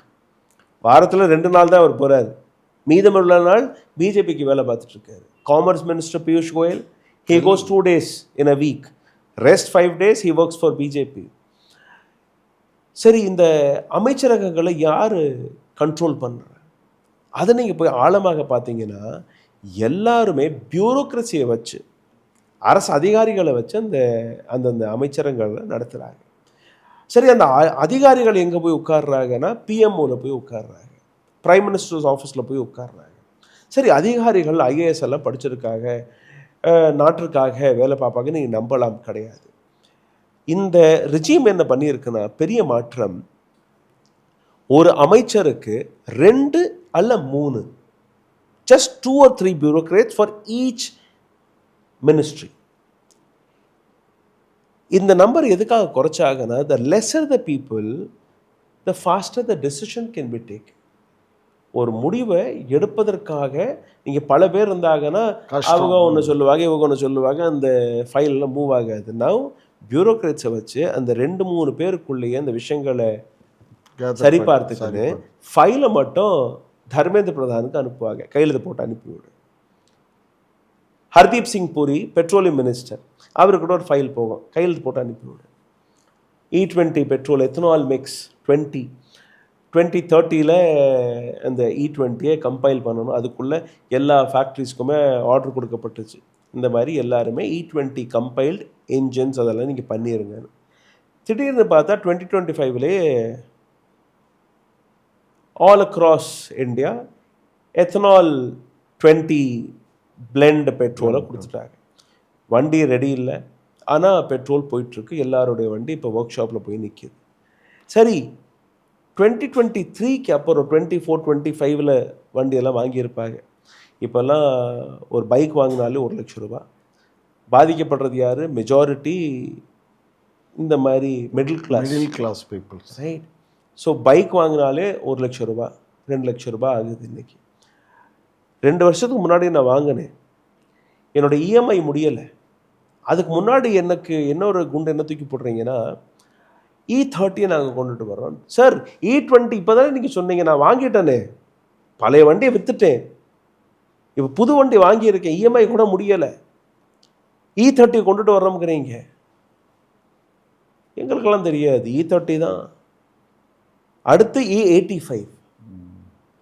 வாரத்தில் 2 நாள் தான் அவர் போகிறார், மீதமுள்ள நாள் பிஜேபிக்கு வேலை பார்த்துட்டு இருக்காரு. Commerce minister Piyush Goyal, he goes 2 days in a week, rest 5 days he works for BJP. சரி, இந்த அமைச்சரகங்களை யார் கண்ட்ரோல் பண்ணுற? அதை நீங்கள் போய் ஆழமாக பார்த்தீங்கன்னா எல்லாருமே பியூரோக்ரஸியை வச்சு, அரசு அதிகாரிகளை வச்சு அந்த அந்தந்த அமைச்சரங்களை நடத்துகிறாங்க. சரி, அந்த அதிகாரிகள் எங்கே போய் உட்கார்றாங்கன்னா பிஎம்ஓவில் போய் உட்கார்றாங்க, பிரைம் மினிஸ்டர்ஸ் ஆஃபீஸில் போய் உட்கார்றாங்க. சரி, அதிகாரிகள் ஐஏஎஸ் எல்லாம் படிச்சிருக்காங்க, நாட்டிற்காக வேலை பார்ப்பாங்க, நீங்கள் நம்பலாம். கிடையாது. இந்த ரிஜிம் என்ன பண்ணியிருக்குன்னா பெரிய மாற்றம். ஒரு அமைச்சருக்கு 2 அல்ல 3, just 2 or 3 bureaucrats for each ministry. இந்த நம்பர் எதுக்காக குறைச்சாங்கன்னா, the lesser the people, the faster the decision can be taken. ஒரு முடிவை எடுப்பதற்காக நீங்கள் பல பேர் இருந்தாங்கன்னா அவங்க ஒன்று சொல்லுவாங்க, இவங்க ஒன்று சொல்லுவாங்க, அந்த ஃபைலெலாம் மூவ் ஆகாது. நான் பியூரோக்ராட்ஸை வச்சு அந்த 2-3 பேருக்குள்ளேயே அந்த விஷயங்களை சரி பார்த்துக்கிட்டு ஃபைலை மட்டும் தர்மேந்திர பிரதானுக்கு அனுப்புவாங்க, கையெழுத்து போட்டு அனுப்பிவிடு. ஹர்தீப் சிங் பூரி பெட்ரோலியம் மினிஸ்டர், அவருக்கு கூட ஒரு ஃபைல் போகும், கையெழுத்து போட்டு அனுப்பிவிடு. E20 பெட்ரோல் எத்தனால் மிக்ஸ் 2030 அந்த E20 கம்பைல் பண்ணணும், அதுக்குள்ளே எல்லா ஃபேக்ட்ரிஸ்க்குமே ஆர்டர் கொடுக்கப்பட்டுச்சு. இந்த மாதிரி எல்லாருமே E20 கம்பைல்டு இன்ஜின்ஸ் அதெல்லாம் நீங்கள் பண்ணிடுங்க. திடீர்னு பார்த்தா 2025 all across India ethanol 20 blend பெட்ரோலை கொடுத்துட்டாங்க. வண்டி ரெடி இல்லை, ஆனால் பெட்ரோல் போயிட்டுருக்கு. எல்லாருடைய வண்டி இப்போ ஒர்க் ஷாப்பில் போய் நிற்கிது. சரி, 2023 அப்புறம் 24-25 வண்டியெல்லாம் வாங்கியிருப்பாங்க. இப்போல்லாம் ஒரு பைக் வாங்கினாலே 1 லட்சம் ரூபா. பாதிக்கப்படுறது யார்? மெஜாரிட்டி இந்த மாதிரி middle class peoples, right? So bike வாங்கினாலே 1 லட்சம் ரூபா, 2 லட்சம் ரூபா ஆகுது இன்றைக்கி. 2 வருஷத்துக்கு முன்னாடி நான் வாங்கினேன், என்னோடய இஎம்ஐ முடியலை. அதுக்கு முன்னாடி எனக்கு இன்னொரு குண்டு என்ன தூக்கி போடுறீங்கன்னா, E30 நாங்கள் கொண்டுட்டு வரோம். சார் E20 இப்போ தானே நீங்கள் சொன்னீங்க, நான் வாங்கிட்டேனே, பழைய வண்டியை விற்றுட்டேன், இப்போ புது வண்டி வாங்கியிருக்கேன், இஎம்ஐ கூட முடியலை, E30 கொண்டுட்டு வர்றோம்ங்கிறீங்க. எங்களுக்கெல்லாம் தெரியாது, E30 தான். அடுத்து E85.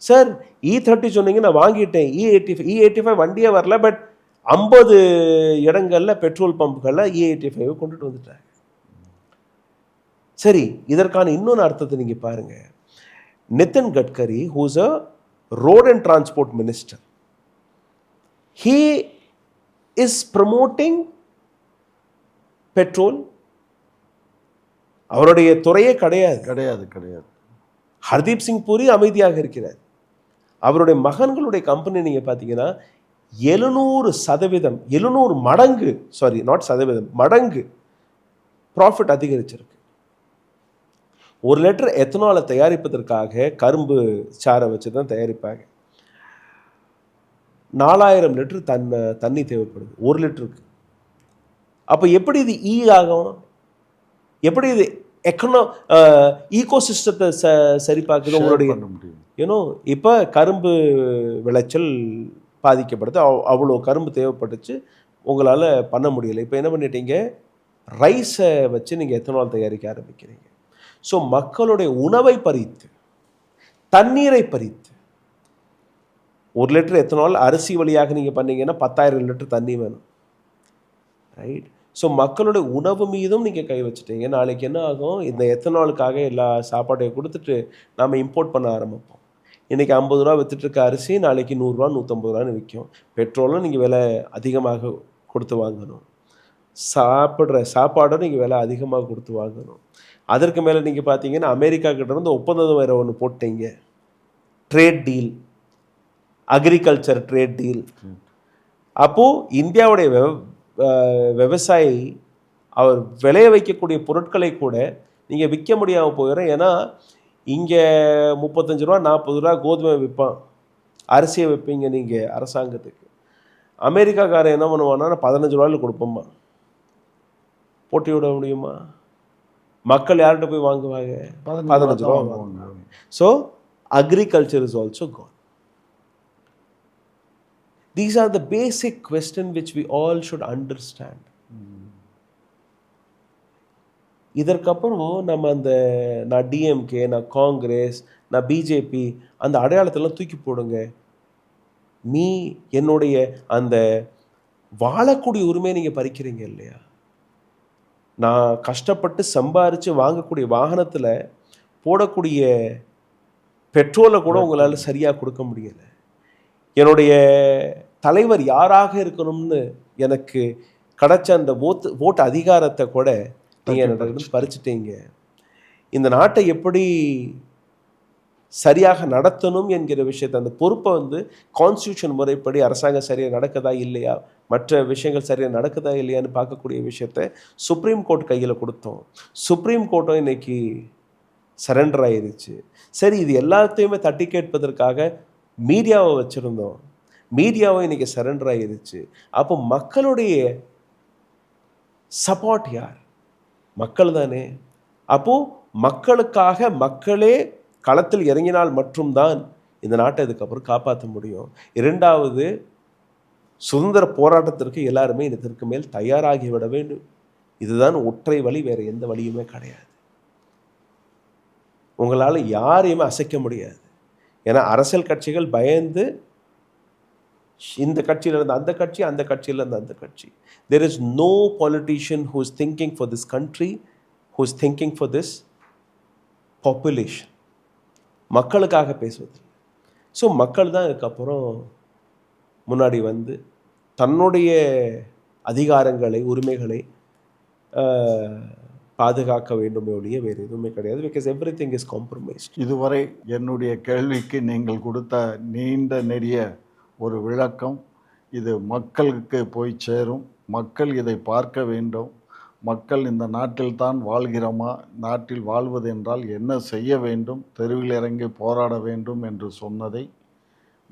சார் E30 சொன்னீங்க, நான் வாங்கிட்டேன், E85 வண்டியே வரல, பட் 50 இடங்களில் பெட்ரோல் பம்புகளில் E85 கொண்டுட்டு வந்துட்டாங்க. சரி, இதற்கான இன்னொன்று அர்த்தத்தை நீங்கள் பாருங்கள். Nitin Gadkari, whose a road and transport minister, he is promoting petrol. அவருடைய துறையே கிடையாது. ஹர்தீப் சிங் பூரி அமைதியாக இருக்கிறார். அவருடைய மகன்களுடைய கம்பெனி நீங்கள் பார்த்தீங்கன்னா 700 மடங்கு, சாரி நாட் சதவீதம், மடங்கு ப்ராஃபிட் அதிகரிச்சிருக்கு. 1 லிட்டர் எத்தனாலை தயாரிப்பதற்காக கரும்பு சாரை வச்சு தான் தயாரிப்பாங்க. 4000 லிட்டர் தண்ணி தேவைப்படுது 1 லிட்டருக்கு. அப்போ எப்படி இது ஆகும்? எப்படி இது ஈகோசிஸ்டத்தை சரி பார்க்குது? உங்களுடைய இப்போ கரும்பு விளைச்சல் பாதிக்கப்படுது, அவ்வளோ கரும்பு தேவைப்பட்டுச்சு, உங்களால் பண்ண முடியலை. இப்போ என்ன பண்ணிட்டீங்க? ரைஸை வச்சு நீங்கள் எத்தனால் தயாரிக்க ஆரம்பிக்கிறீங்க. ஸோ மக்களுடைய உணவை பறித்து, தண்ணீரை பறித்து, 1 லிட்டர் எத்தனால் அரிசி வழியாக நீங்கள் பண்ணீங்கன்னா 10,000 லிட்டர் தண்ணி வேணும், ரைட்? ஸோ மக்களுடைய உணவு மீதும் நீங்கள் கை வச்சுட்டீங்க. நாளைக்கு என்ன ஆகும்? இந்த எத்தனாலுக்காக எல்லா சாப்பாட்டையும் கொடுத்துட்டு நம்ம இம்போர்ட் பண்ண ஆரம்பிப்போம். இன்றைக்கி 50 ரூபா விற்றுட்டுருக்க அரிசி நாளைக்கு 100 ரூபா 150 ரூபான்னு விற்கும். பெட்ரோலும் நீங்கள் விலை அதிகமாக கொடுத்து வாங்கணும், சாப்பிட்ற சாப்பாடும் நீங்கள் விலை அதிகமாக கொடுத்து வாங்கணும். அதற்கு மேலே நீங்கள் பார்த்தீங்கன்னா அமெரிக்கா கிட்ட இருந்து ஒப்பந்தம் வேறு ஒன்று போட்டீங்க, trade deal, agriculture trade deal. அப்போது இந்தியாவுடைய விவசாயி அவர் விளைய வைக்கக்கூடிய பொருட்களை கூட நீங்கள் விற்க முடியாமல் போயிடும். ஏன்னா இங்கே 35 ரூபா 40 ரூபா கோதுமை விற்பான், அரிசியை வைப்பீங்க நீங்கள் அரசாங்கத்துக்கு. அமெரிக்காக்காரன் என்ன பண்ணுவான்னா 15 ரூபாயில் கொடுப்போம்மா. போட்டி விட முடியுமா? மக்கள் யார்கிட்ட போய் வாங்குவாங்க? 15 ரூபா வாங்குவாங்க. So agriculture is also Khan. These are the basic questions which we all should understand. இதற்கப்புறம் நம்ம நான் டிஎம்கே, நான் காங்கிரஸ், நான் பிஜேபி அந்த அடையாளத்தெல்லாம் தூக்கி போடுங்க. நீ என்னுடைய அந்த வாழக்கூடிய உரிமையை நீங்கள் பறிக்கிறீங்க இல்லையா? நான் கஷ்டப்பட்டு சம்பாரித்து வாங்கக்கூடிய வாகனத்தில் போடக்கூடிய பெட்ரோலை கூட உங்களால் சரியாக கொடுக்க முடியலை. என்னுடைய தலைவர் யாராக இருக்கணும்னு எனக்கு கிடைச்ச அந்த ஓட்டு அதிகாரத்தை கூட நீங்கள் என்னிடம் பறிச்சிட்டீங்க. இந்த நாட்டை எப்படி சரியாக நடத்தணும் என்கிற விஷயத்தை, அந்த பொறுப்பை வந்து கான்ஸ்டியூஷன் முறைப்படி அரசாங்கம் சரியாக நடக்குதா இல்லையா, மற்ற விஷயங்கள் சரியாக நடக்குதா இல்லையான்னு பார்க்கக்கூடிய விஷயத்தை சுப்ரீம் கோர்ட் கையில் கொடுத்தோம். சுப்ரீம் கோர்ட்டும் இன்னைக்கு சரண்டர் ஆயிருச்சு. சரி, இது எல்லாத்தையுமே தட்டி கேட்பதற்காக மீடியாவை வச்சுருந்தோம். மீடியாவும் இன்னைக்கு சரண்டர் ஆயிருச்சு. அப்போ மக்களுடைய சப்போர்ட் யார்? மக்கள் தானே. அப்போ மக்களுக்காக மக்களே களத்தில் இறங்கினால் மட்டும்தான் இந்த நாட்டை இதுக்கப்புறம் காப்பாற்ற முடியும். இரண்டாவது, சுதந்திர போராட்டத்திற்கு எல்லாருமே இதற்கு மேல் தயாராகிவிட வேண்டும். இதுதான் ஒற்றை வழி, வேறு எந்த வழியுமே கிடையாது. உங்களால் யாரையுமே அசைக்க முடியாது. ஏன்னா அரசியல் கட்சிகள் பயந்து இந்த கட்சியிலிருந்து அந்த கட்சி, அந்த கட்சியிலிருந்து அந்த கட்சி. There is no politician who is thinking for this country, who is thinking for this population. மக்களுக்காக பேசுவது. ஸோ மக்கள் தான் இதுக்கப்புறம் முன்னாடி வந்து தன்னுடைய அதிகாரங்களை, உரிமைகளை பாதுகாக்க வேண்டுமே ஒழிய வேறு எதுவுமே கிடையாது. Because every thing is compromised. இதுவரை என்னுடைய கேள்விக்கு நீங்கள் கொடுத்த நீண்ட நெடிய ஒரு விளக்கம், இது மக்களுக்கு போய் சேரும். மக்கள் இதை பார்க்க வேண்டும். மக்கள் இந்த நாட்டில் தான் வாழ்கிறோமா, நாட்டில் வாழ்வது என்றால் என்ன செய்ய வேண்டும், தெருவில் இறங்கி போராட வேண்டும் என்று சொன்னதை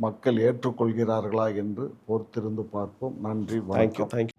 மக்கள் ஏற்றுக்கொள்கிறார்களா என்று பொறுத்திருந்து பார்ப்போம். நன்றி, வணக்கம். தேங்க்யூ.